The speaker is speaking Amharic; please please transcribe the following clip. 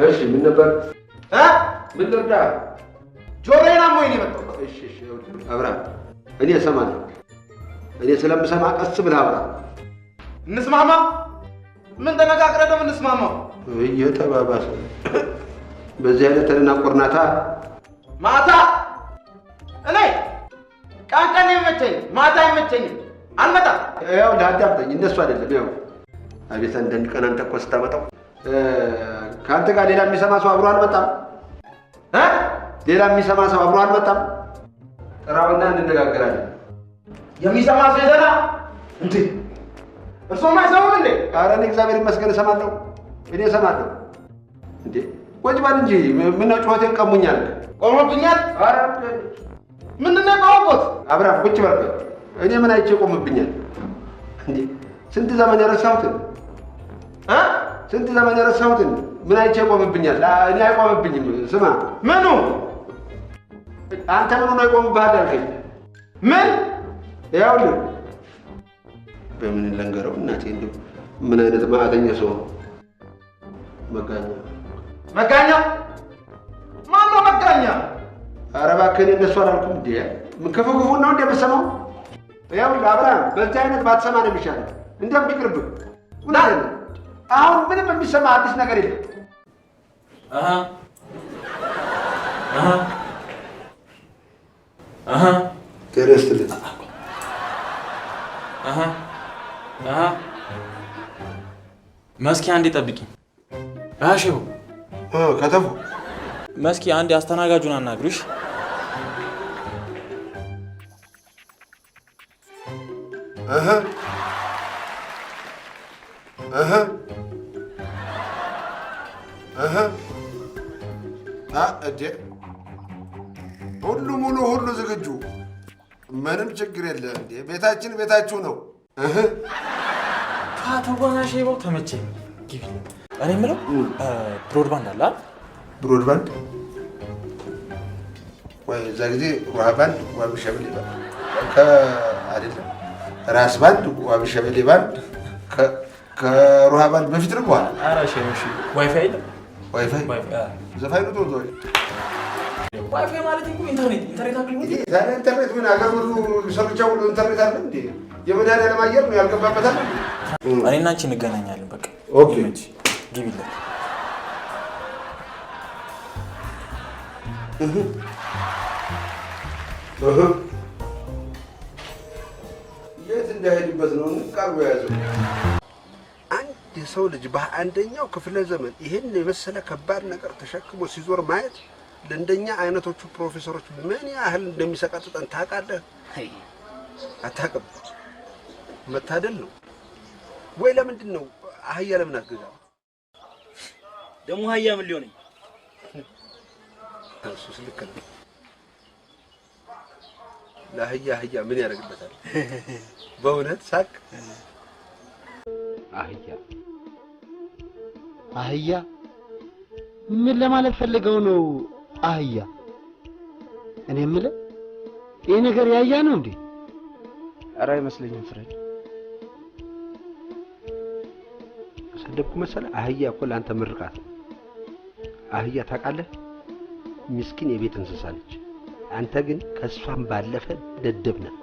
እሺ ምን ነበር ምን ልርዳ ጆሮዬን አሞኝ ነው የመጣው እሺ አብርሃም እኔ እሰማለሁ እኔ ስለምሰማ ቀስ ብለህ አብራ እንስማማ ምን ተነጋግረን ነው እንስማማው እየተባባሰ በዚህ አይነት ተናቆርናታ ማታ እኔ ቃንቀን ይመቸኝ ማታ ይመቸኝ አልመጣም ያው ዳዳብኝ እንደሱ አይደለም ያው አቤት አንድ ቀን አንተ እኮ ስታመጣው ካንተ ጋር ሌላ የሚሰማ ሰው አብሮ አልመጣም ሌላ የሚሰማ ሰው አብሮ አልመጣም ጥራውና እንነጋገራለን የሚሰማ ሰው ይዘና እንዴ እርሶማ አይሰሙም እንዴ ኧረ እኔ እግዚአብሔር ይመስገን እሰማለሁ እኔ እሰማለሁ እንዴ ወጅ ባል እንጂ ምን ነው ጩኸቴን ቀሙኛል ቆሞብኛል ኧረ ምንድን ነው ቆሞት አብርሃም ቁጭ በል እኔ ምን አይቼ ቆምብኛል እንዴ ስንት ዘመን ያረሳሁትን ስንት ዘመን ያረሳሁትን ምን አይቼ ቆምብኛል እኔ አይቆምብኝም ስማ ምኑ አንተ ምኑ ነው አይቆምብሃል አልከኝ ምን ያውልህ በምን ለንገረው እናቴ እንደው ምን አይነት ማዕተኛ ሰው መጋኛ ማን ነው መጋኛ ኧረ እባክህ እንደሱ አላልኩም እንዴ ምን ክፉ ነው እንደ የምትሰማው ያውልህ አብርሃም በዚህ አይነት ባትሰማ ነው የሚሻለው እንደም ቢቅርብህ እውነት አሁን ምንም የሚሰማ አዲስ ነገር የለም ተረስተልኝ መስኪ አንዴ ጠብቂ አሽው ከተፉ መስኪ አንዴ አስተናጋጁን አናግሩሽ ሁሉ ሙሉ ሁሉ ዝግጁ ምንም ችግር የለም እንዴ ቤታችን ቤታችሁ ነው ታተዋና ሼባው ተመቸኝ ግቢ እኔ የምለው ብሮድባንድ አለ ብሮድባንድ ወይ እዛ ጊዜ ዋባንድ ዋቢ ሸበሌ አይደለም ራስ ባንድ ዋቢ ሸበሌ ባንድ ከሩሃ ባንድ በፊት ነው በኋላ ኧረ ሼሽ ዋይፋይ አይደል ዋይፋይ ዘፋኝ ነው ተወው ዋይፋይ ማለት እኮ ኢንተርኔት አገልግሎት ዛሬ ኢንተርኔት ምን አገር ሁሉ ሰርቻው ሁሉ ኢንተርኔት አለ እንዴ የመድኃኒዓለም አየር ነው ያልገባበት አለ እኔና አንቺ እንገናኛለን በቃ ኦኬ ግቢልኝ የት እንዳሄድበት ነው እንቃርቦ ያዘው አንድ የሰው ልጅ በአንደኛው ክፍለ ዘመን ይሄን የመሰለ ከባድ ነገር ተሸክሞ ሲዞር ማየት ለእንደኛ አይነቶቹ ፕሮፌሰሮች ምን ያህል እንደሚሰቀጥጠን ታውቃለህ? አታውቅም? መታደል ነው ወይ? ለምንድን ነው አህያ ለምን አትገዛም? ደግሞ አህያ ምን ሊሆነኝ? እሱስ ልክ ነው። ለአህያ አህያ ምን ያደርግበታል? በእውነት ሳቅ። አህያ ምን ለማለት ፈልገው ነው? አህያ እኔ የምልህ ይሄ ነገር ያያ ነው እንዴ? ኧረ አይመስለኝም ፍሬድ። ሰደብኩ መሰለህ? አህያ እኮ ለአንተ ምርቃት ነው። አህያ ታውቃለህ? ምስኪን የቤት እንስሳ ነች። አንተ ግን ከሷም ባለፈ ደደብ ነህ።